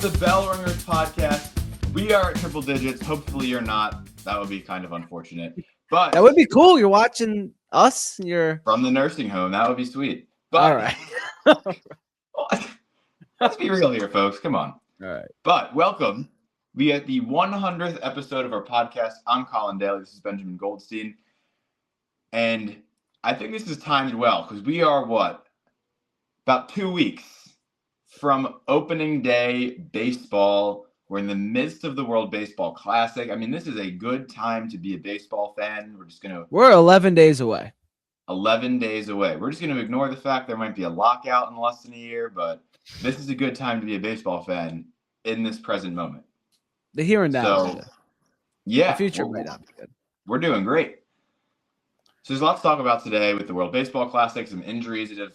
of the Bell Ringers podcast. We are at triple digits. Hopefully you're not. That would be kind of unfortunate. But that would be cool. You're watching us. You're from the nursing home. That would be sweet. But, all right. Let's be real here, folks. Come on. All right. But welcome. We at the 100th episode of our podcast. I'm Colin Daly. This is Benjamin Goldstein. And I think this is timed well because we are about 2 weeks from opening day baseball. We're in the midst of the World Baseball Classic. I mean, this is a good time to be a baseball fan. We're 11 days away. 11 days away. We're just going to ignore the fact there might be a lockout in less than a year, but this is a good time to be a baseball fan in this present moment. The here and now. So, yeah. The future might not be good. We're doing great. So there's a lot to talk about today with the World Baseball Classic, some injuries that have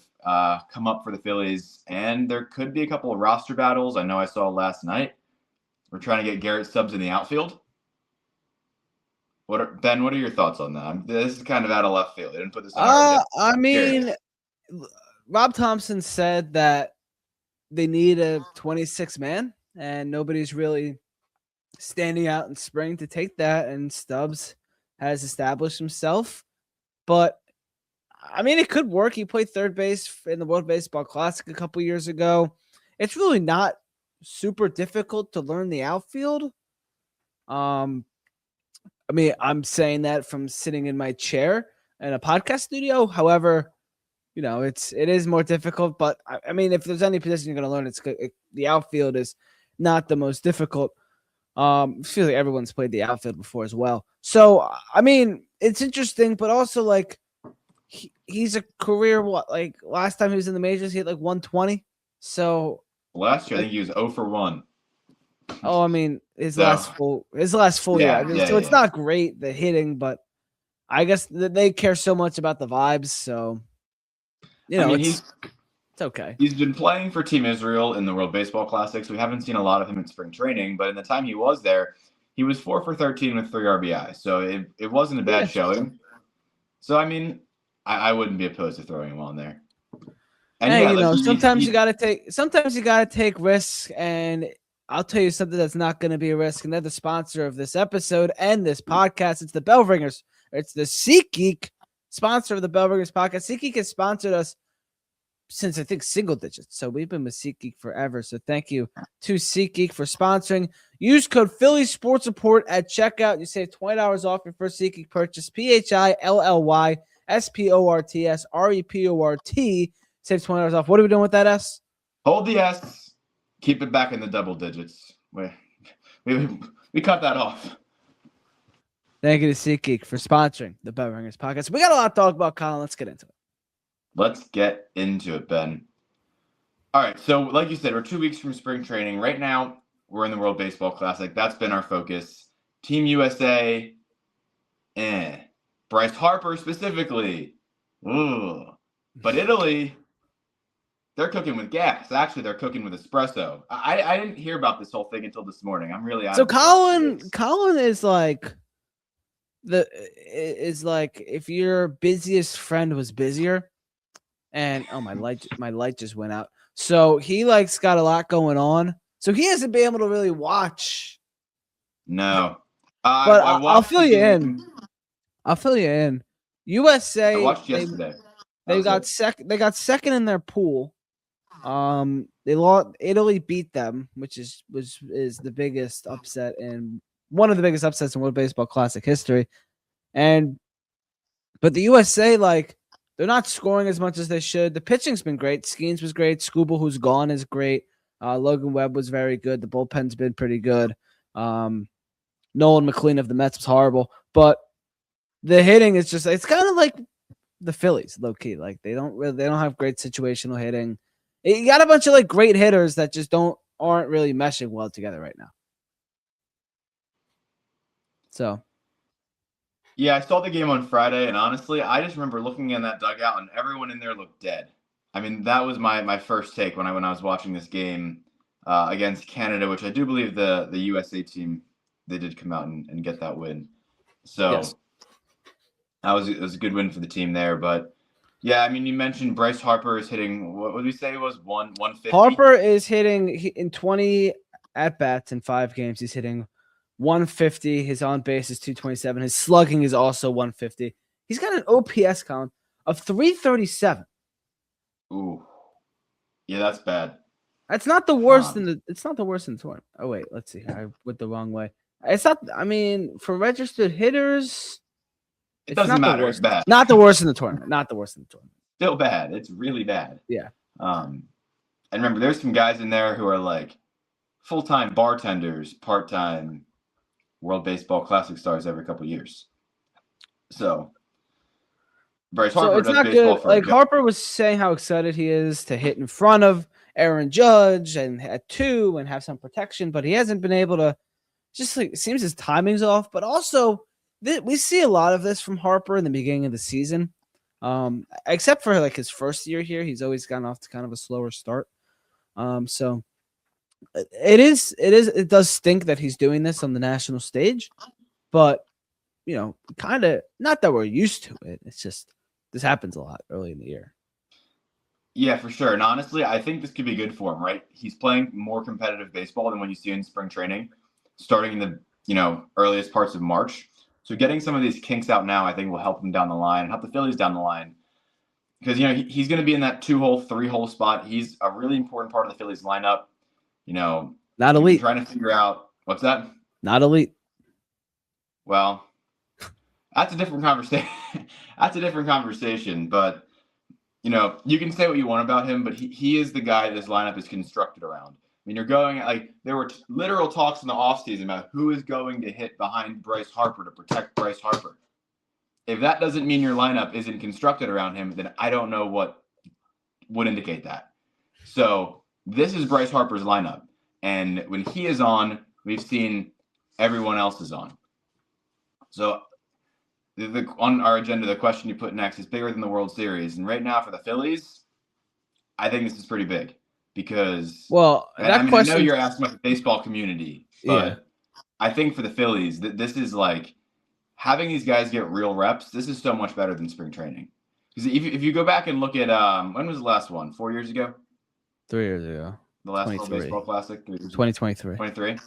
come up for the Phillies, and there could be a couple of roster battles. I know I saw last night. We're trying to get Garrett Stubbs in the outfield. Ben, what are your thoughts on that? This is kind of out of left field. They didn't put this on I mean, Rob Thompson said that they need a 26-man, and nobody's really standing out in spring to take that, and Stubbs has established himself. But, I mean, it could work. He played third base in the World Baseball Classic a couple years ago. It's really not super difficult to learn the outfield. I mean, I'm saying that from sitting in my chair in a podcast studio. However, you know, it is more difficult. But I mean, if there's any position you're going to learn, the outfield is not the most difficult. I feel like everyone's played the outfield before as well. So I mean, it's interesting, but also like he's a career last time he was in the majors, he hit like 120. So last year, I think he was 0 for 1. Oh, I mean, his last full year. I mean, so it's not great, the hitting, but I guess they care so much about the vibes. So, you know, it's okay. He's been playing for Team Israel in the World Baseball Classic, so we haven't seen a lot of him in spring training. But in the time he was there, he was 4 for 13 with 3 RBI. So it wasn't a bad showing. So, I mean, I wouldn't be opposed to throwing him on there. And hey, sometimes you gotta take risks, and I'll tell you something that's not going to be a risk, and they're the sponsor of this episode and this podcast. It's the Bell Ringers. It's the SeatGeek, sponsor of the Bell Ringers podcast. SeatGeek has sponsored us since, I think, single digits. So we've been with SeatGeek forever. So thank you to SeatGeek for sponsoring. Use code Phillies Sports Report at checkout. You save $20 off your first SeatGeek purchase. PHILLYSPORTSREPORT. Save $20 off. What are we doing with that S? Hold the S. Keep it back in the double digits. We cut that off. Thank you to SeatGeek for sponsoring the Bell Ringers podcast. We got a lot to talk about, Colin. Let's get into it. Let's get into it, Ben. All right, so like you said, we're 2 weeks from spring training. Right now, we're in the World Baseball Classic. That's been our focus. Team USA, Bryce Harper specifically. Ooh. But Italy, they're cooking with gas. Actually, they're cooking with espresso. I didn't hear about this whole thing until this morning. I'm really so Colin is like if your busiest friend was busier, and my light just went out. So he got a lot going on. So he hasn't been able to really watch. No, but I'll fill you in. I'll fill you in. USA. I watched yesterday. They got second in their pool. They lost. Italy beat them, which is the biggest upset and one of the biggest upsets in World Baseball Classic history. But the USA, they're not scoring as much as they should. The pitching's been great. Skeens was great. Skubal, who's gone, is great. Logan Webb was very good. The bullpen's been pretty good. Nolan McLean of the Mets was horrible, but the hitting is it's kind of like the Phillies, low key. They don't have great situational hitting. You got a bunch of great hitters that just aren't really meshing well together right now. So, yeah, I saw the game on Friday, and honestly, I just remember looking in that dugout, and everyone in there looked dead. I mean, that was my first take when I was watching this game against Canada, which I do believe the USA team, they did come out and get that win. So yes. It was a good win for the team there, but yeah, I mean, you mentioned Bryce Harper is hitting. What would we say it was 150? Harper is hitting in 20 at-bats in 5 games. He's hitting 150. His on-base is 227. His slugging is also 150. He's got an OPS count of 337. Ooh. Yeah, that's bad. It's not the worst in the tournament. Oh wait, let's see. I went the wrong way. It's not. I mean, for registered hitters, it doesn't matter. It's bad. Not the worst in the tournament. Still bad. It's really bad. Yeah. And remember, there's some guys in there who are like full-time bartenders, part-time World Baseball Classic stars every couple of years. So Bryce Harper it's does not baseball good. for Like Harper was saying how excited he is to hit in front of Aaron Judge and at 2 and have some protection, but he hasn't been able to. Just like it seems his timing's off, but also we see a lot of this from Harper in the beginning of the season. Except for like his first year here, he's always gotten off to kind of a slower start. So it does stink that he's doing this on the national stage, but kind of not that we're used to it. It's just this happens a lot early in the year. Yeah, for sure. And honestly, I think this could be good for him, right? He's playing more competitive baseball than what you see in spring training, starting in the earliest parts of March. So getting some of these kinks out now, I think, will help him down the line and help the Phillies down the line. Because he's going to be in that 2-hole, 3-hole spot. He's a really important part of the Phillies lineup. Not elite. Trying to figure out what's that? Not elite. Well, that's a different conversation. But you can say what you want about him, but he is the guy this lineup is constructed around. I mean, you're going there were literal talks in the offseason about who is going to hit behind Bryce Harper to protect Bryce Harper. If that doesn't mean your lineup isn't constructed around him, then I don't know what would indicate that. So this is Bryce Harper's lineup. And when he is on, we've seen everyone else is on. So on our agenda, the question you put next is bigger than the World Series. And right now for the Phillies, I think this is pretty big because I know you're asking about the baseball community, but yeah. I think for the Phillies, this is like having these guys get real reps. This is so much better than spring training. Because if you go back and look at when was the last one? 4 years ago? 3 years ago. The last World Baseball Classic? 2023. 23.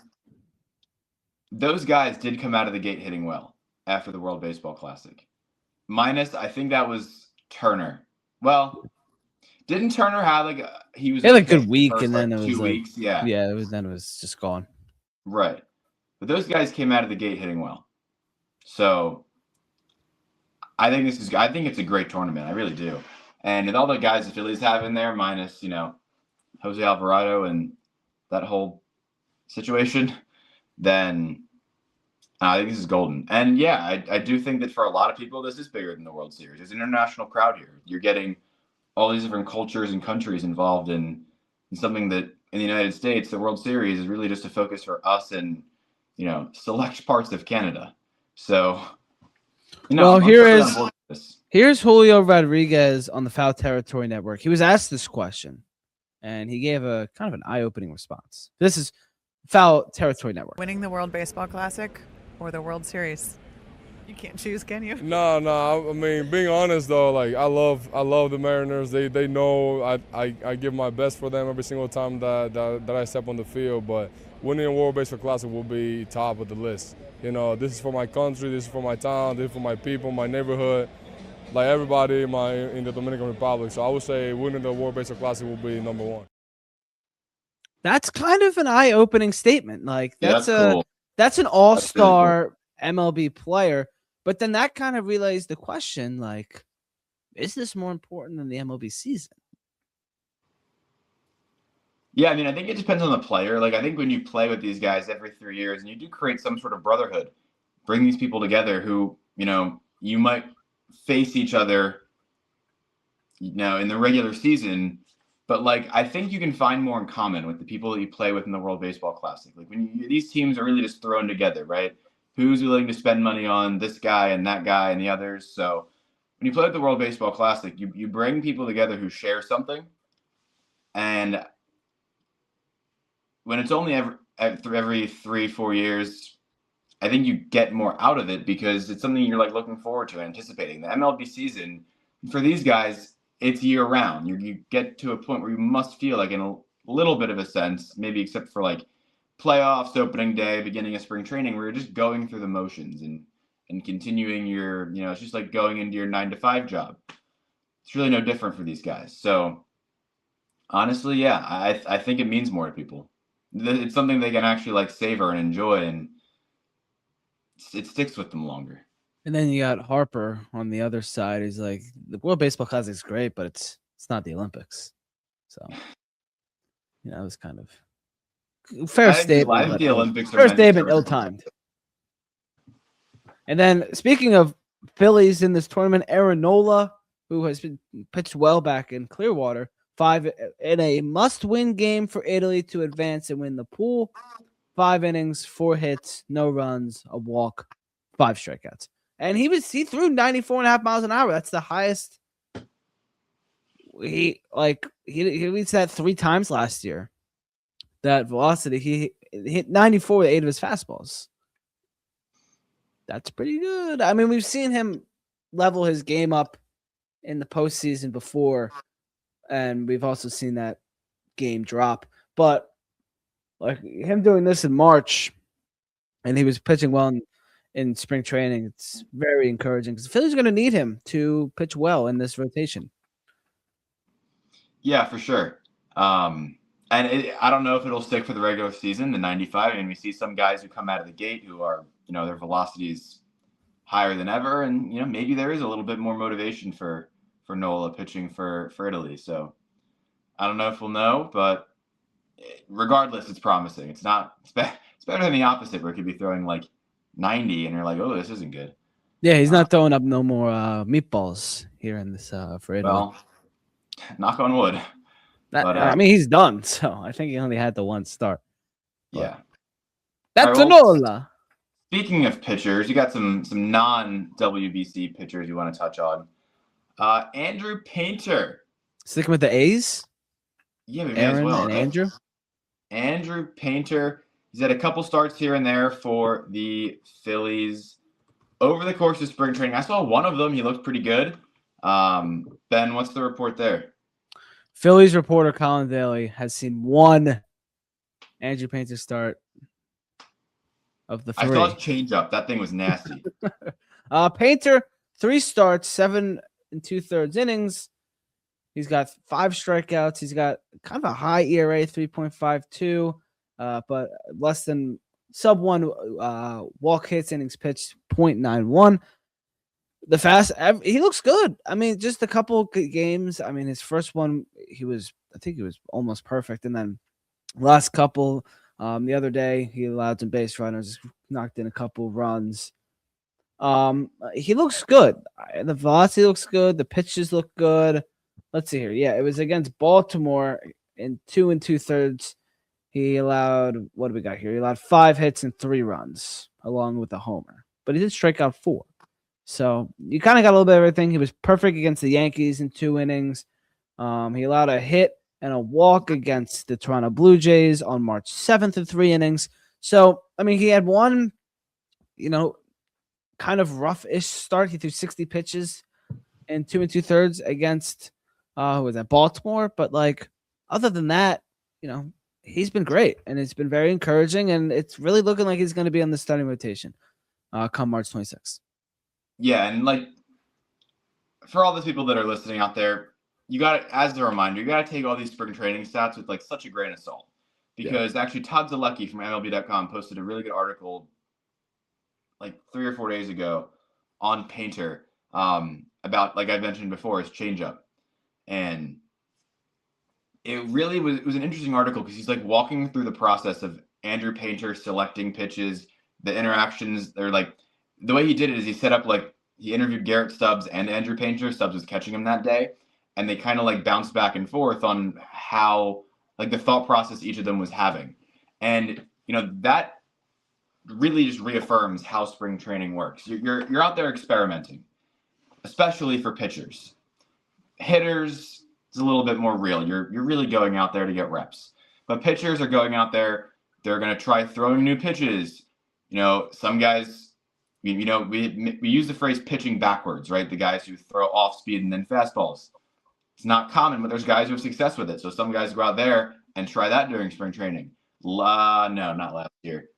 Those guys did come out of the gate hitting well after the World Baseball Classic. Minus, I think that was Turner. Well, didn't Turner have he was a good week and then it was 2 weeks? Yeah. Yeah, then it was just gone. Right. But those guys came out of the gate hitting well. So I think it's a great tournament. I really do. And with all the guys the Phillies have in there, minus, Jose Alvarado and that whole situation, then I think this is golden. And yeah, I do think that for a lot of people, this is bigger than the World Series. There's an international crowd here. You're getting all these different cultures and countries involved in something that in the United States, the World Series is really just a focus for us and, select parts of Canada. So, here's Julio Rodriguez on the Foul Territory Network. He was asked this question, and he gave a kind of an eye-opening response. This is Foul Territory Network. Winning the World Baseball Classic or the World Series? You can't choose, can you? No. I mean, being honest though, I love the Mariners. They know I give my best for them every single time that I step on the field. But winning a World Baseball Classic will be top of the list. This is for my country, this is for my town, this is for my people, my neighborhood, everybody in the Dominican Republic. So I would say winning the World Baseball Classic will be number one. That's kind of an eye-opening statement. That's cool. That's an all-star MLB player. But then that kind of relays the question, is this more important than the MLB season? Yeah, I mean, I think it depends on the player. I think when you play with these guys every 3 years and you do create some sort of brotherhood, bring these people together who, you might face each other, in the regular season. But, I think you can find more in common with the people that you play with in the World Baseball Classic. These teams are really just thrown together, right? Who's willing to spend money on this guy and that guy and the others? So when you play at the World Baseball Classic, you bring people together who share something. And when it's only every 3-4 years, I think you get more out of it because it's something you're looking forward to, anticipating. The MLB season, for these guys, it's year round. You get to a point where you must feel in a little bit of a sense, maybe except for playoffs, opening day, beginning of spring training, where you're just going through the motions and continuing your, it's just like going into your 9 to 5 job. It's really no different for these guys. So honestly, yeah, I think it means more to people. It's something they can actually like savor and enjoy, and it sticks with them longer. And then you got Harper on the other side. He's like, the World Baseball Classic is great, but it's not the Olympics. So, it was kind of fair statement. I think the Olympics are fair meant to statement, serve- ill-timed. And then speaking of Phillies in this tournament, Aaron Nola, who has been pitched well back in Clearwater, 5 in a must-win game for Italy to advance and win the pool. 5 innings, 4 hits, no runs, a walk, 5 strikeouts. And he threw 94.5 miles an hour. That's the highest. He reached that 3 times last year. That velocity, he hit 94 with 8 of his fastballs. That's pretty good. I mean, we've seen him level his game up in the postseason before, and we've also seen that game drop. But like him doing this in March, and he was pitching well in spring training, it's very encouraging because the Phillies are going to need him to pitch well in this rotation. Yeah, for sure. I don't know if it'll stick for the regular season, the 95. I mean, we see some guys who come out of the gate who are, their velocity is higher than ever. And, maybe there is a little bit more motivation for Nola pitching for Italy. So I don't know if we'll know, but regardless, it's promising. It's better than the opposite where it could be throwing like 90 and you're like, oh, this isn't good. Yeah, he's not throwing up no more meatballs here in this for Italy. Well, knock on wood. I mean, he's done, so I think he only had the one start. Yeah. That's Nola. Speaking of pitchers, you got some non-WBC pitchers you want to touch on. Andrew Painter. Sticking with the A's? Yeah, we may Aaron as well. And Andrew? Andrew Painter. He's had a couple starts here and there for the Phillies. Over the course of spring training, I saw one of them. He looked pretty good. Ben, what's the report there? Phillies reporter Colin Daly has seen one Andrew Painter start of the 3. I saw his changeup. That thing was nasty. Painter, 3 starts, 7 2/3 innings. He's got 5 strikeouts. He's got kind of a high ERA, 3.52, but less than sub-1 walk hits, innings pitched, 0.91. He looks good. I mean, just a couple games. I mean, his first one, I think he was almost perfect. And then last couple, the other day, he allowed some base runners, knocked in a couple runs. He looks good. The velocity looks good. The pitches look good. Let's see here. Yeah, it was against Baltimore in 2 2/3. He allowed, what do we got here? He allowed 5 hits and 3 runs, along with a homer. But he did strike out 4. So you kind of got a little bit of everything. He was perfect against the Yankees in 2 innings. He allowed a hit and a walk against the Toronto Blue Jays on March 7th in 3 innings. So, I mean, he had one, kind of rough-ish start. He threw 60 pitches in 2 2/3 against, who was that, Baltimore? But, other than that, he's been great, and it's been very encouraging, and it's really looking like he's going to be on the starting rotation come March 26th. Yeah, and for all the people that are listening out there, you got to, as a reminder, you got to take all these spring training stats with such a grain of salt, because actually Todd Zalecki from MLB.com posted a really good article 3 or 4 days ago on Painter about, like I mentioned before, his changeup, and it really was an interesting article because he's walking through the process of Andrew Painter selecting pitches, the interactions. They're the way he did it is he set up he interviewed Garrett Stubbs and Andrew Painter. Stubbs was catching him that day, and they kind of bounced back and forth on how the thought process each of them was having. And that really just reaffirms how spring training works. You're out there experimenting, especially for pitchers. Hitters, it's a little bit more real. You're really going out there to get reps. But pitchers are going out there, they're going to try throwing new pitches. Some guys, we use the phrase pitching backwards, right? The guys who throw off speed and then fastballs. It's not common, but there's guys who have success with it. So some guys go out there and try that during spring training. No, not last year.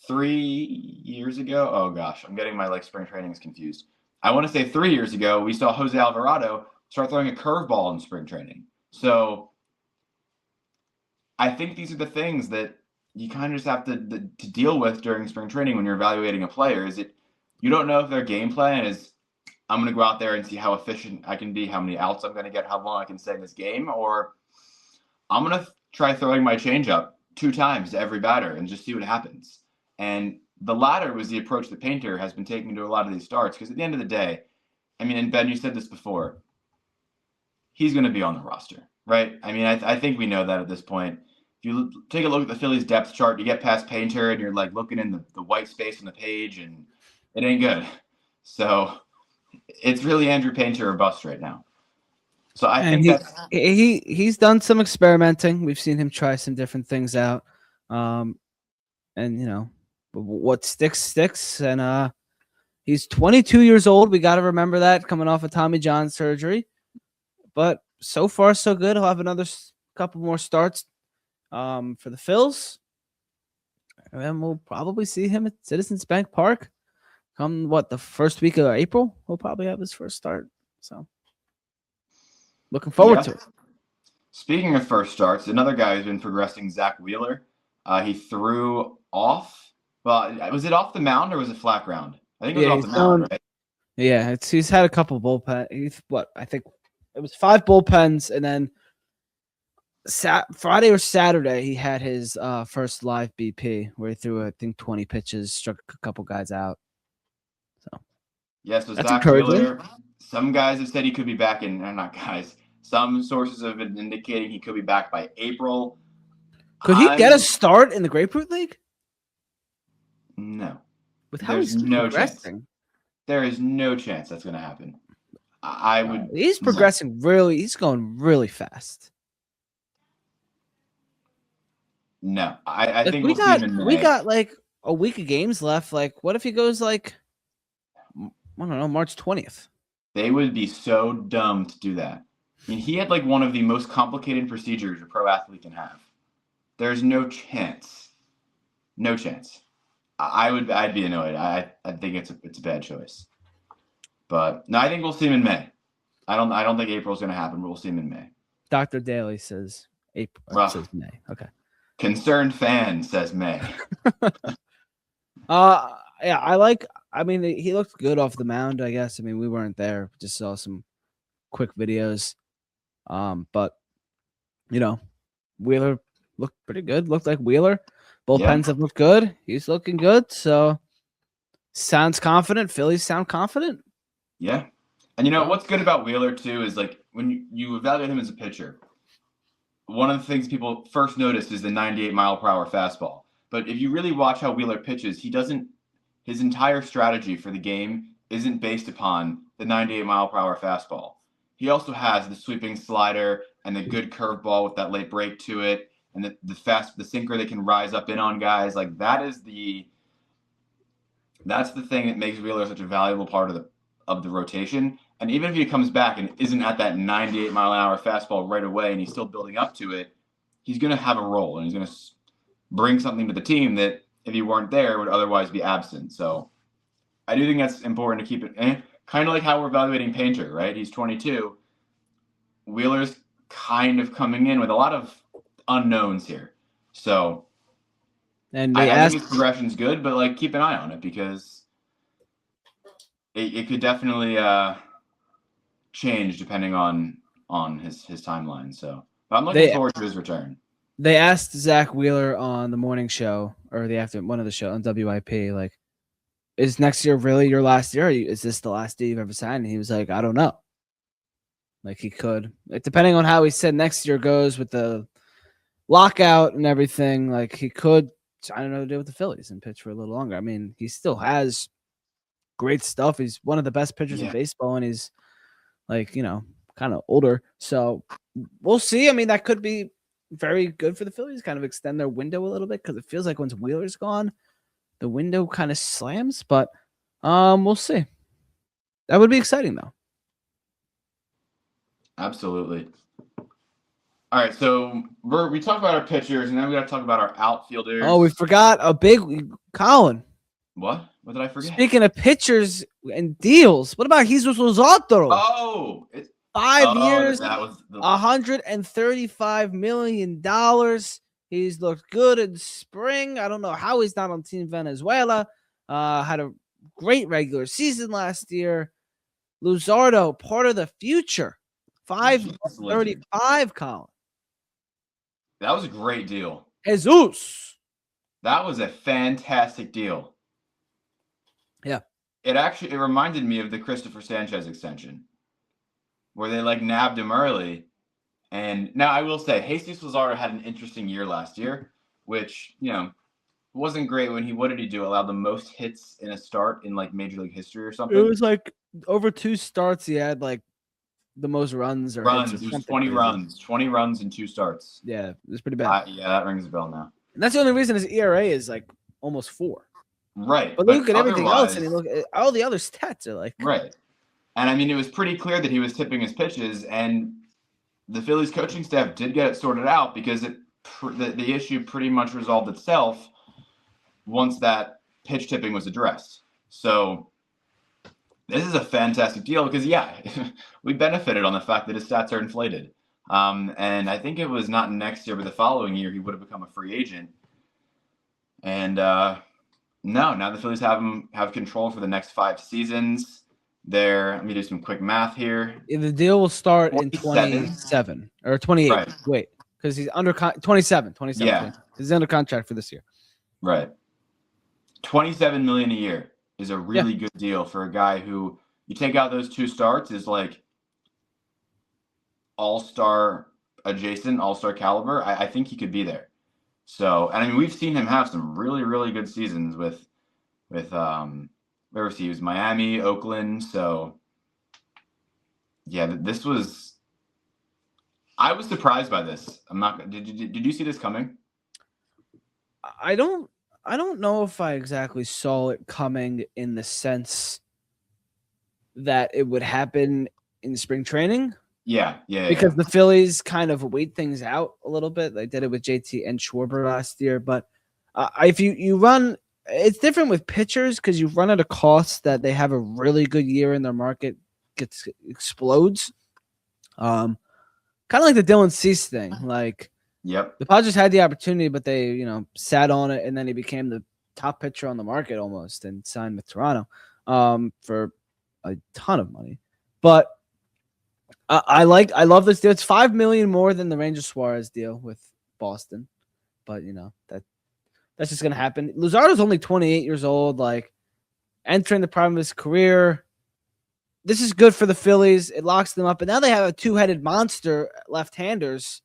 3 years ago. Oh gosh, I'm getting my spring trainings confused. I want to say 3 years ago, we saw Jose Alvarado start throwing a curveball in spring training. So I think these are the things that you kind of just have to deal with during spring training when you're evaluating a player. Is it you don't know if their game plan is I'm going to go out there and see how efficient I can be, how many outs I'm going to get, how long I can stay in this game, or I'm going to try throwing my changeup 2 times to every batter and just see what happens. And the latter was the approach that Painter has been taking to a lot of these starts because at the end of the day, I mean, and Ben, you said this before, he's going to be on the roster, right? I mean, I think we know that at this point. If you take a look at the Phillies depth chart, you get past Painter and you're looking in the white space on the page and it ain't good. So it's really Andrew Painter or bust right now. So I think he's done some experimenting. We've seen him try some different things out. And what sticks. And he's 22 years old. We got to remember that coming off of Tommy John surgery. But so far, so good. He'll have another couple more starts for the Phils. And we'll probably see him at Citizens Bank Park come, the first week of April. He'll probably have his first start. So looking forward to it. Speaking of first starts, another guy who's been progressing, Zach Wheeler. He threw off. Well, was it off the mound or was it flat ground? I think it was off the mound, right? Yeah, he's had a couple bullpen. I think it was 5 bullpens, and then Friday or Saturday he had his first live BP where he threw, I think, 20 pitches, struck a couple guys out. So so Zach Wheeler. Some guys have said he could be back not guys. Some sources have been indicating he could be back by April. Could he get a start in the Grapefruit League? No. With how he's progressing? Chance. There is no chance that's going to happen. He's progressing really. He's going really fast. No, I think we'll see him in May. We got a week of games left. What if he goes I don't know, March 20th? They would be so dumb to do that. I mean, he had one of the most complicated procedures a pro athlete can have. There's no chance. No chance. I'd be annoyed. I think it's a bad choice. But no, I think we'll see him in May. I don't think April's going to happen, but we'll see him in May. Dr. Daly says April. Says May. Okay. Concerned fan says May. I mean, he looked good off the mound, I guess. I mean, we weren't there. Just saw some quick videos. But Wheeler looked pretty good. Looked like Wheeler. Bullpens have looked good. He's looking good. So sounds confident. Phillies sound confident. Yeah. And what's good about Wheeler too is when you evaluate him as a pitcher, one of the things people first notice is the 98-mile-per-hour fastball. But if you really watch how Wheeler pitches, his entire strategy for the game isn't based upon the 98-mile-per-hour fastball. He also has the sweeping slider and the good curveball with that late break to it, and the sinker that can rise up in on guys. That's the thing that makes Wheeler such a valuable part of the rotation. And even if he comes back and isn't at that 98-mile-an-hour fastball right away and he's still building up to it, he's going to have a role and he's going to bring something to the team that if he weren't there would otherwise be absent. So I do think that's important to keep it kind of like how we're evaluating Painter, right? He's 22. Wheeler's kind of coming in with a lot of unknowns here. So and I think his progression's good, but keep an eye on it because it could definitely change depending on his timeline. So but I'm looking forward to his return. They asked Zach Wheeler on the morning show or one of the show on WIP, is next year really your last year? Is this the last year you've ever signed? And he was like, I don't know. He could, depending on how he said next year goes with the lockout and everything, he could sign another deal with the Phillies and pitch for a little longer. I mean, he still has great stuff. He's one of the best pitchers in baseball, and he's kind of older. So we'll see. I mean, that could be very good for the Phillies, kind of extend their window a little bit because it feels like once Wheeler's gone, the window kind of slams. But we'll see. That would be exciting, though. Absolutely. All right, so we talked about our pitchers, and then we got to talk about our outfielders. Oh, we forgot a big Colin. What? What did I forget? Speaking of pitchers and deals, what about Jesus Luzardo? Oh, 5 years, that was $135 million. He's looked good in spring. I don't know how he's not on Team Venezuela. Had a great regular season last year. Luzardo, part of the future. 535, Colin. That was a great deal. Jesus. That was a fantastic deal. Yeah. It reminded me of the Christopher Sanchez extension, where they nabbed him early. And now I will say, Jesus Luzardo had an interesting year last year, which, wasn't great. What did he do? Allowed the most hits in a start in Major League history or something? It was over 2 starts. He had the most runs or runs. Hits or it was 20 crazy. runs. 20 runs in 2 starts. Yeah, it was pretty bad. Yeah, that rings a bell now. And that's the only reason his ERA is almost 4. Right. But look at everything else, and look at all the other stats are right. And it was pretty clear that he was tipping his pitches, and the Phillies coaching staff did get it sorted out because the issue pretty much resolved itself once that pitch tipping was addressed. So this is a fantastic deal because, we benefited on the fact that his stats are inflated. And I think it was not next year, but the following year, he would have become a free agent. And now the Phillies have control for the next 5 seasons. Let me do some quick math here. The deal will start 27. in 27 or 28. Right. Wait, because he's under 27. Yeah. He's under contract for this year. Right. $27 million a year is a really good deal for a guy who, you take out those 2 starts, is all-star adjacent, all-star caliber. I think he could be there. So, and we've seen him have some really, really good seasons with where was he? He was Miami, Oakland. So, yeah, I was surprised by this. Did you see this coming? I don't know if I exactly saw it coming in the sense that it would happen in spring training. Yeah. Because the Phillies kind of wait things out a little bit. They did it with JT and Schwarber last year. But if you run, it's different with pitchers because you run at a cost that they have a really good year and their market explodes. Kind of like the Dylan Cease thing. Yep. The Padres had the opportunity, but they, sat on it, and then he became the top pitcher on the market almost and signed with Toronto for a ton of money. But I love this deal. It's $5 million more than the Ranger Suarez deal with Boston, but that's just gonna happen. Luzardo's only 28 years old, entering the prime of his career. This is good for the Phillies. It locks them up, and now they have a 2-headed monster left-handers.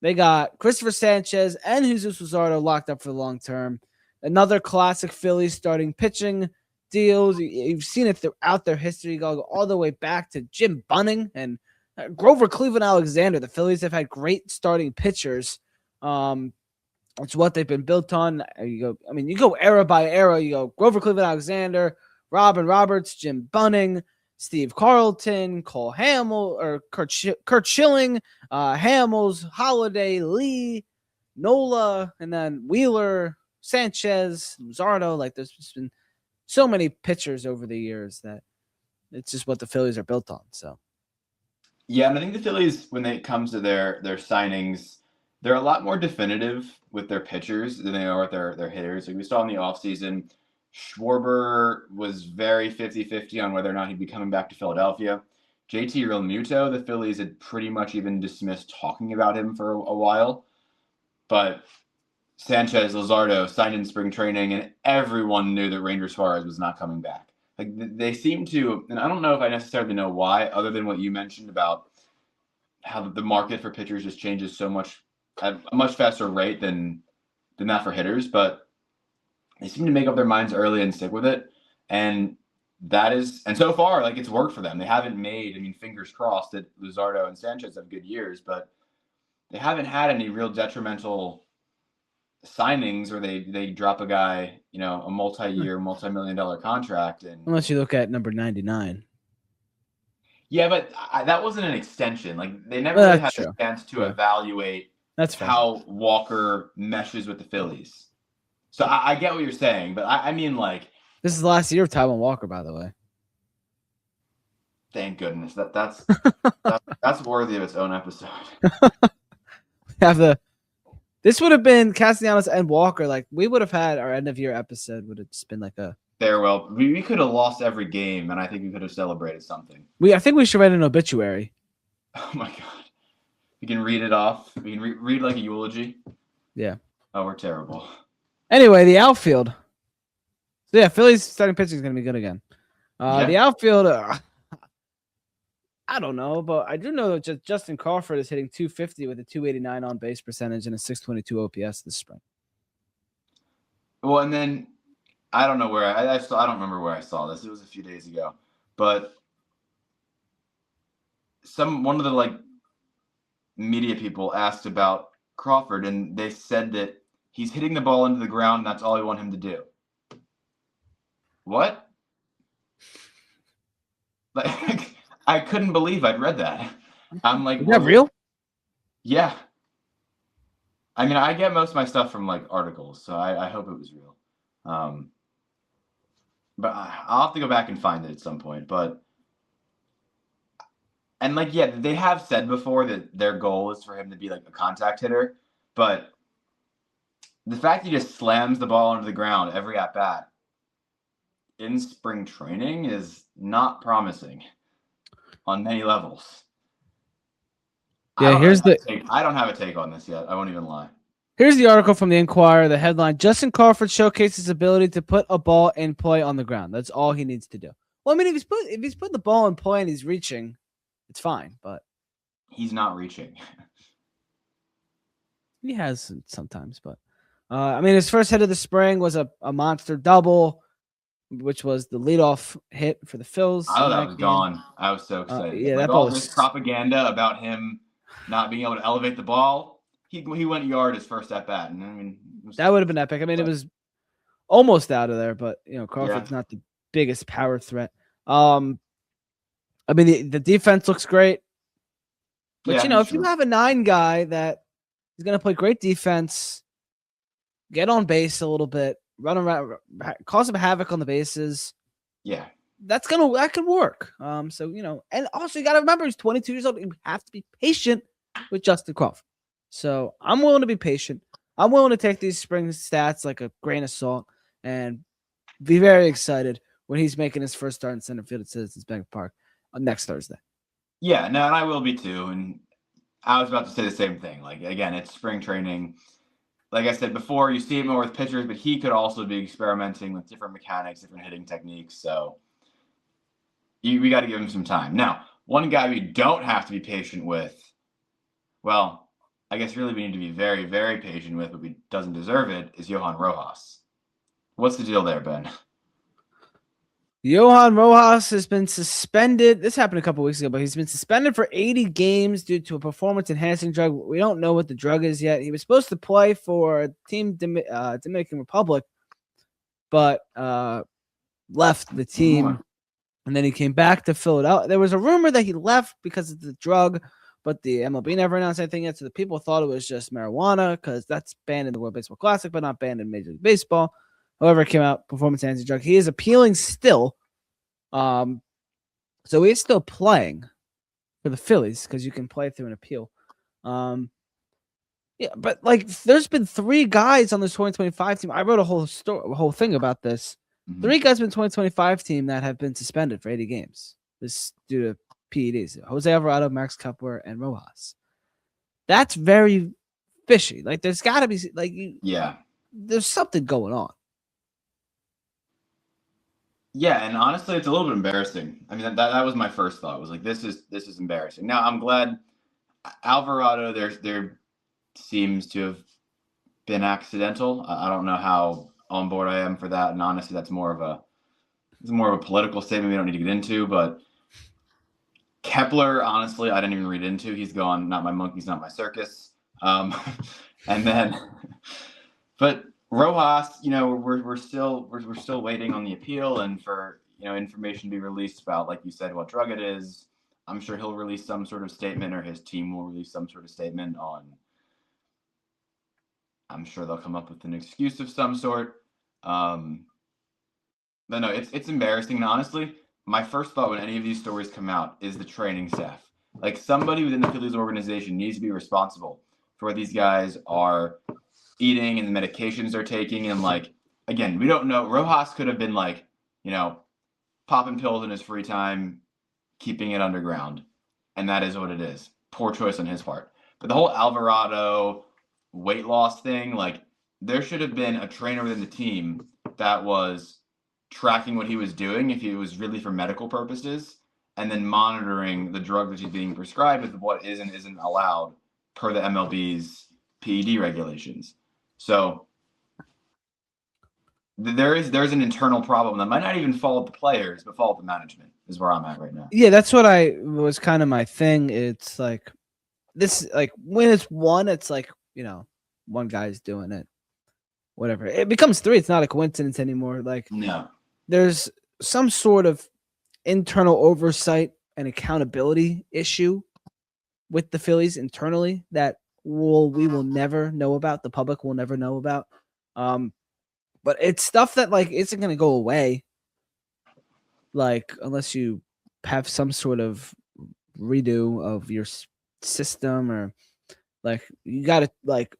They got Christopher Sanchez and Jesus Luzardo locked up for the long term. Another classic Phillies starting pitching deals. You've seen it throughout their history. You go all the way back to Jim Bunning and Grover Cleveland Alexander. The Phillies have had great starting pitchers. It's what they've been built on. You go era by era. You go Grover Cleveland Alexander, Robin Roberts, Jim Bunning, Steve Carlton, Cole Hamill, or Kurt Schilling, Hamels, Holiday, Lee, Nola, and then Wheeler, Sanchez, Luzardo. There's just been so many pitchers over the years that it's just what the Phillies are built on. So, yeah, and I think the Phillies, when it comes to their signings, they're a lot more definitive with their pitchers than they are with their hitters. We saw in the offseason, Schwarber was very 50-50 on whether or not he'd be coming back to Philadelphia. JT Realmuto, the Phillies had pretty much even dismissed talking about him for a while. But Sanchez, Luzardo signed in spring training, and everyone knew that Ranger Suarez was not coming back. They seem to, and I don't know if I necessarily know why, other than what you mentioned about how the market for pitchers just changes so much at a much faster rate than that for hitters. But they seem to make up their minds early and stick with it. And so far, it's worked for them. They haven't made, fingers crossed that Luzardo and Sanchez have good years, but they haven't had any real detrimental signings where they drop a guy, a multi-year, multi-million-dollar contract. And unless you look at number 99. Yeah, but that wasn't an extension. Like they never really had That's a true. chance to Yeah. evaluate That's fair. how Walker meshes with the Phillies. So I get what you're saying, but I mean, like, This is the last year of Taiwan Walker, by the way. thank goodness that's worthy of its own episode. This would have been Castellanos and Walker. Like we would have had our end of year episode would have just been like a Farewell. We could have lost every game, and I think we could have celebrated something. I think we should write an obituary. Oh my god, we can read it off. We can read like a eulogy. Yeah. Oh, we're terrible. Anyway, the outfield. So yeah, Phillies starting pitching is going to be good again. The outfield, I don't know, but I do know that Justin Crawford is hitting 250 with a 289 on base percentage and a 622 OPS this spring. Well, and then I don't know where I don't remember where I saw this. It was a few days ago, but one of the like media people asked about Crawford, and they said that he's hitting the ball into the ground, and that's all we want him to do. What? Like, I couldn't believe I'd read that. I'm like, is that real? Yeah. I mean, I get most of my stuff from like articles, so I hope it was real. But I'll have to go back and find it at some point. And like, yeah, they have said before that their goal is for him to be like a contact hitter, but the fact he just slams the ball into the ground every at bat in spring training is not promising on many levels. Yeah, I don't have a take on this yet. I won't even lie. Here's the article from the Inquirer. The headline: Justin Crawford showcased his ability to put a ball in play on the ground. That's all he needs to do. Well, I mean, if he's putting the ball in play and he's reaching, it's fine. But he's not reaching. He has sometimes, but I mean, his first hit of the spring was a monster double, which was the leadoff hit for the Phils. I thought that was gone. I was so excited. Yeah, like that all ball this propaganda about him not being able to elevate the ball. He went yard his first at bat, and I mean that would have been epic. I mean, it was almost out of there, but Crawford's not the biggest power threat. I mean, the defense looks great, but if you have a 9 guy that is going to play great defense, get on base a little bit, run around, cause some havoc on the bases. Yeah, that could work. So and also you got to remember he's 22 years old. You have to be patient with Justin Crawford. So I'm willing to be patient. I'm willing to take these spring stats like a grain of salt and be very excited when he's making his first start in center field at Citizens Bank Park next Thursday. Yeah, no, and I will be too. And I was about to say the same thing. Like, again, it's spring training. Like I said before, you see it more with pitchers, but he could also be experimenting with different mechanics, different hitting techniques. So we got to give him some time. Now, one guy we don't have to be patient with, well, I guess really we need to be very, very patient with, but he doesn't deserve it, is Johan Rojas. What's the deal there, Ben? Johan Rojas has been suspended. This happened a couple weeks ago, but he's been suspended for 80 games due to a performance-enhancing drug. We don't know what the drug is yet. He was supposed to play for Team Dominican Republic, but left the team, and then he came back to Philadelphia. There was a rumor that he left because of the drug, but the MLB never announced anything yet, so the people thought it was just marijuana because that's banned in the World Baseball Classic, but not banned in Major League Baseball. However, it came out performance-enhancing drug. He is appealing still. So he's still playing for the Phillies because you can play through an appeal. Yeah, but like there's been 3 guys on this 2025 team. I wrote a whole thing about this. 3 guys in the 2025 team that have been suspended for 80 games. This due to PEDs. Jose Alvarado, Max Kepler, and Rojas. That's very fishy. Like there's got to be there's something going on. Yeah, and honestly, it's a little bit embarrassing. I mean, that was my first thought. Was like, this is embarrassing. Now, I'm glad Alvarado there seems to have been accidental. I don't know how on board I am for that, and honestly, that's more of a political statement we don't need to get into. But Kepler, honestly, I didn't even read into. He's gone. Not my monkeys, not my circus. And then, but. Rojas, we're still waiting on the appeal and for information to be released about, like you said, what drug it is. I'm sure he'll release some sort of statement, or his team will release some sort of statement on. I'm sure they'll come up with an excuse of some sort. But no, it's embarrassing. And honestly, my first thought when any of these stories come out is the training staff. Like, somebody within the Phillies organization needs to be responsible for what these guys are eating and the medications they're taking. And like, again, we don't know. Rojas could have been like, popping pills in his free time, keeping it underground. And that is what it is. Poor choice on his part. But the whole Alvarado weight loss thing, like, there should have been a trainer within the team that was tracking what he was doing if it was really for medical purposes, and then monitoring the drug that he's being prescribed with what is and isn't allowed per the MLB's PED regulations. So there's an internal problem that might not even fall at the players, but fall at the management, is where I'm at right now. Yeah, that's what I was kind of my thing. It's like this, like when it's one, it's like, one guy's doing it, whatever. It becomes three. It's not a coincidence anymore. Like, No. There's some sort of internal oversight and accountability issue with the Phillies internally that we will never know about. The public will never know about. But it's stuff that like isn't going to go away. Like, unless you have some sort of redo of your system, or like you got to like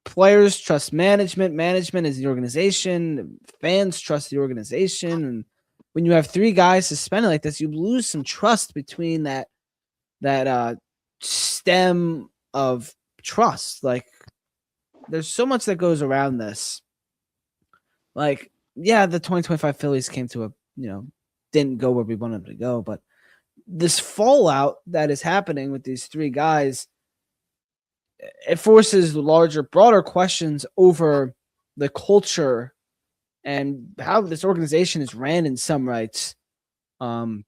players trust management. Management is the organization. Fans trust the organization. And when you have three guys suspended like this, you lose some trust between that stem of trust. Like, there's so much that goes around this. Like, yeah, the 2025 Phillies came to didn't go where we wanted them to go, but this fallout that is happening with these three guys, it forces larger, broader questions over the culture and how this organization is ran in some rights. And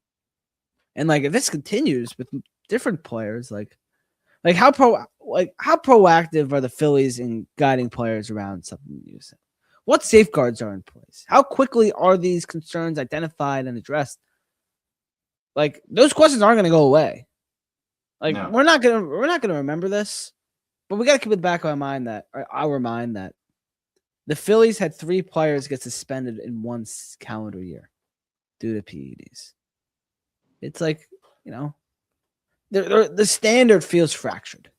like, if this continues with different players, like how proactive are the Phillies in guiding players around something using? What safeguards are in place? How quickly are these concerns identified and addressed? Like, those questions aren't going to go away. Like, No. we're not gonna remember this, but we got to keep in the back of our mind that the Phillies had three players get suspended in one calendar year due to PEDs. It's like, the standard feels fractured,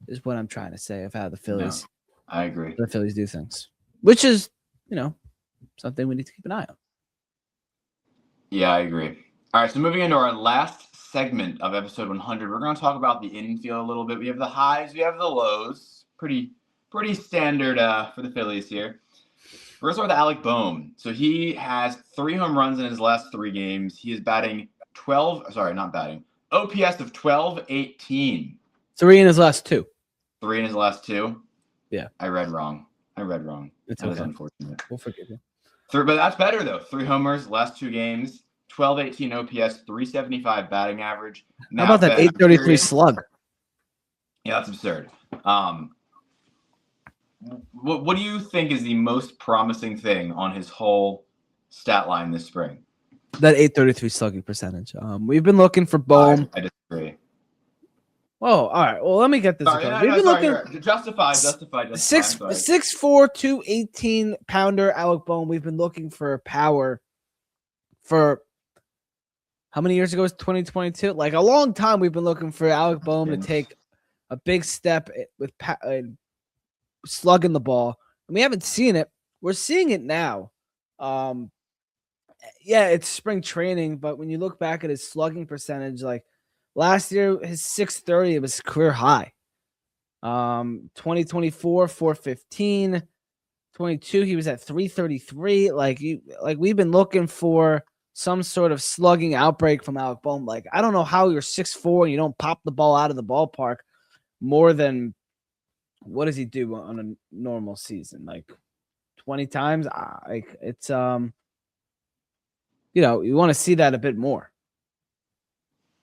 is what I'm trying to say of how the Phillies. No, I agree. The Phillies do things, which is, something we need to keep an eye on. Yeah, I agree. All right, so moving into our last segment of episode 100, we're going to talk about the infield a little bit. We have the highs, we have the lows. Pretty standard for the Phillies here. We're going to start with Alec Bohm. So he has 3 home runs in his last 3 games. He is batting OPS of 1218. 3 in his last 2. 3 in his last 2? Yeah. I read wrong. It's That okay. is unfortunate. We'll forgive you. But that's better, though. 3 homers, last 2 games, 1218 OPS, 375 batting average. How about that 833 slug? Yeah, that's absurd. What do you think is the most promising thing on his whole stat line this spring? That 833 slugging percentage. We've been looking for Bohm. I disagree. Whoa, all right. Well, let me get this. We've been looking. Justified. 6'4", 218 pounder Alec Bohm. We've been looking for power for how many years ago was 2022? Like, a long time. We've been looking for Alec Bohm to take a big step with slugging the ball, and we haven't seen it. We're seeing it now. Yeah, it's spring training, but when you look back at his slugging percentage, like last year, his 630, it was career high. 2024, 415. 22, he was at 333. Like we've been looking for some sort of slugging outbreak from Alec Bohm. Like, I don't know how you're 6'4" and you don't pop the ball out of the ballpark more than, what does he do on a normal season? Like 20 times? Like, it's you want to see that a bit more.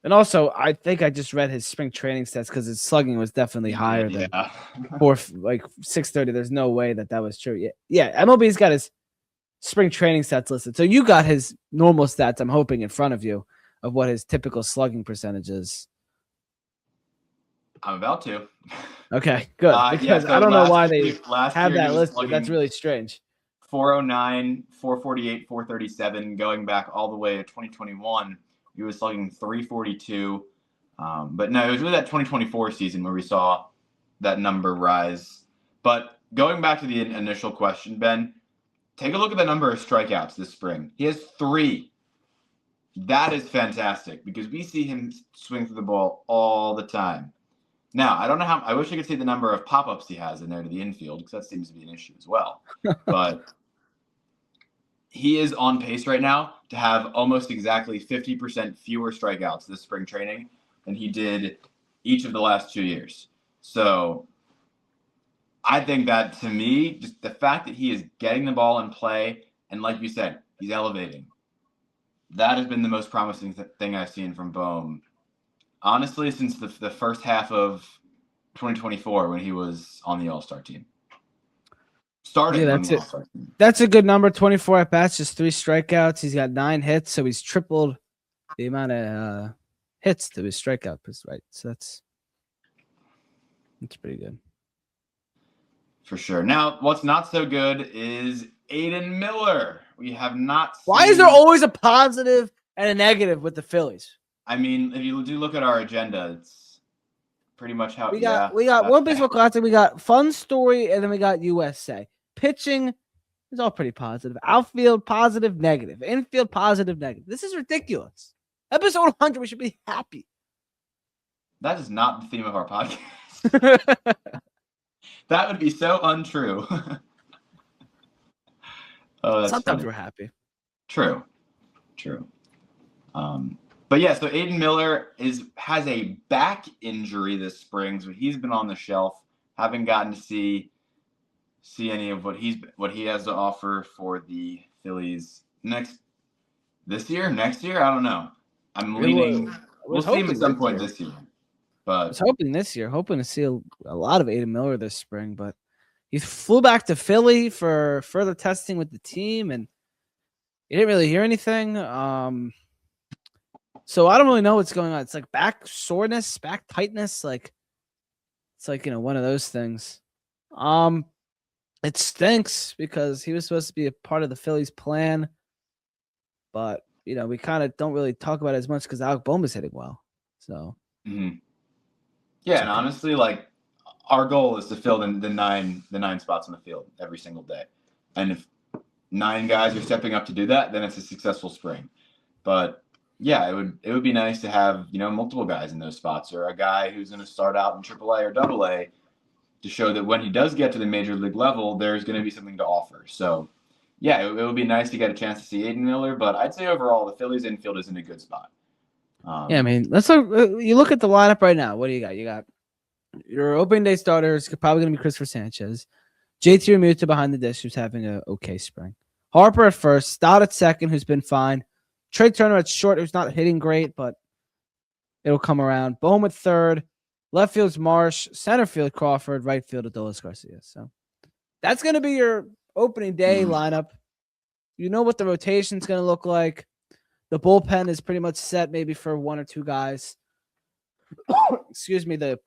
And also, I think I just read his spring training stats because his slugging was definitely higher than like 630. There's no way that was true. Yeah. MLB's got his spring training stats listed. So you got his normal stats, I'm hoping, in front of you. of what his typical slugging percentage is? I'm about to. Okay, good. Because so I don't know why last they have year he that was listed. slugging That's really strange. 409, 448, 437. Going back all the way to 2021, he was slugging 342. But no, it was really that 2024 season where we saw that number rise. But going back to the initial question, Ben, take a look at the number of strikeouts this spring. He has 3. That is fantastic because we see him swing through the ball all the time. Now, I don't know I wish I could see the number of pop-ups he has in there to the infield because that seems to be an issue as well. But he is on pace right now to have almost exactly 50% fewer strikeouts this spring training than he did each of the last 2 years. So I think that, to me, just the fact that he is getting the ball in play, and like you said, he's elevating. That has been the most promising thing I've seen from Bohm, honestly, since the first half of 2024 when he was on the All-Star team. Starting on the All-Star team. That's a good number. 24 at-bats, just 3 strikeouts. He's got 9 hits, so he's tripled the amount of hits to his strikeout, right? So that's pretty good. For sure. Now, what's not so good is Aiden Miller. We have not seen... Why is there always a positive and a negative with the Phillies? I mean, if you do look at our agenda, it's pretty much how... We got one baseball classic, we got fun story, and then we got USA. Pitching is all pretty positive. Outfield, positive, negative. Infield, positive, negative. This is ridiculous. Episode 100, we should be happy. That is not the theme of our podcast. That would be so untrue. Sometimes funny. we're happy. True. But yeah, so Aiden Miller has a back injury this spring, so he's been on the shelf. Haven't gotten to see any of what he has to offer for the Phillies next year. I don't know. I'm leaning. We'll see him at some point this year. But I was hoping this year, hoping to see a lot of Aiden Miller this spring, but he flew back to Philly for further testing with the team, and you didn't really hear anything. So I don't really know what's going on. It's like back soreness, back tightness. It's like, one of those things. It stinks because he was supposed to be a part of the Phillies plan, but we kind of don't really talk about it as much because Alec Bohm is hitting well. So. Mm-hmm. Yeah, and honestly, our goal is to fill the nine spots on the field every single day. And if 9 guys are stepping up to do that, then it's a successful spring. But yeah, it would be nice to have, multiple guys in those spots, or a guy who's going to start out in AAA or AA to show that when he does get to the major league level, there's going to be something to offer. So yeah, it would be nice to get a chance to see Aiden Miller, but I'd say overall the Phillies infield is in a good spot. Yeah, I mean, let's look. You look at the lineup right now. What do you got? You got your opening day starters. Probably going to be Christopher Sanchez, JT Realmuto behind the dish, who's having a okay spring. Harper at first, Stott at second, who's been fine. Trey Turner at short, who's not hitting great, but it'll come around. Bohm at third, left field's Marsh, center field Crawford, right field Adolis Garcia. So that's going to be your opening day lineup. You know what the rotation's going to look like. The bullpen is pretty much set, maybe for 1 or 2 guys. Excuse me. The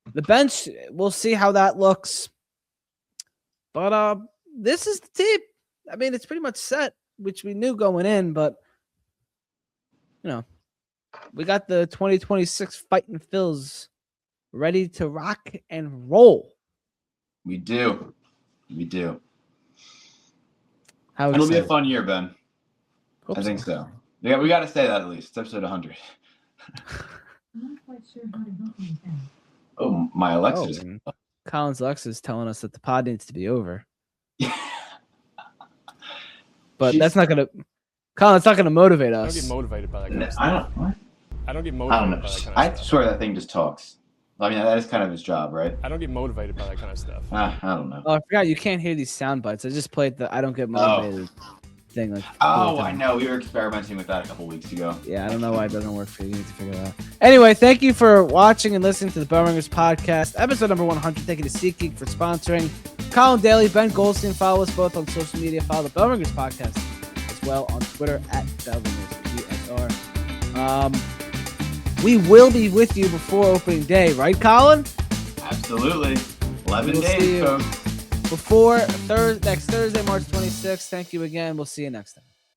bench, we'll see how that looks. But this is the team. I mean, it's pretty much set, which we knew going in, but we got the 2026 Fighting Phils ready to rock and roll. We do. It'll be a fun year, Ben. I think so. Yeah, we got to say that at least. It's episode 100. I'm not quite sure how to help you then. Oh, my Alexa. Colin's Alexa is telling us that the pod needs to be over. But that's not going to... Colin, it's not going to motivate us. I don't get motivated by that kind of I stuff. don't get motivated by that kind of stuff. I swear that thing just talks. I mean, that is kind of his job, right? I don't get motivated by that kind of stuff. I don't know. Oh, I forgot you can't hear these sound bites. I just played the I don't get motivated thing. I know. We were experimenting with that a couple weeks ago. Yeah, I don't know why it doesn't work for you. You need to figure it out. Anyway, thank you for watching and listening to the Bellringers podcast, episode number 100. Thank you to SeatGeek for sponsoring. Colin, Daly, Ben Goldstein. Follow us both on social media. Follow the Bellringers podcast as well on Twitter at Bellringers, BSR. We will be with you before opening day, right, Colin? Absolutely. 11 We will see days, you folks. before next Thursday, March 26th. Thank you again. We'll see you next time.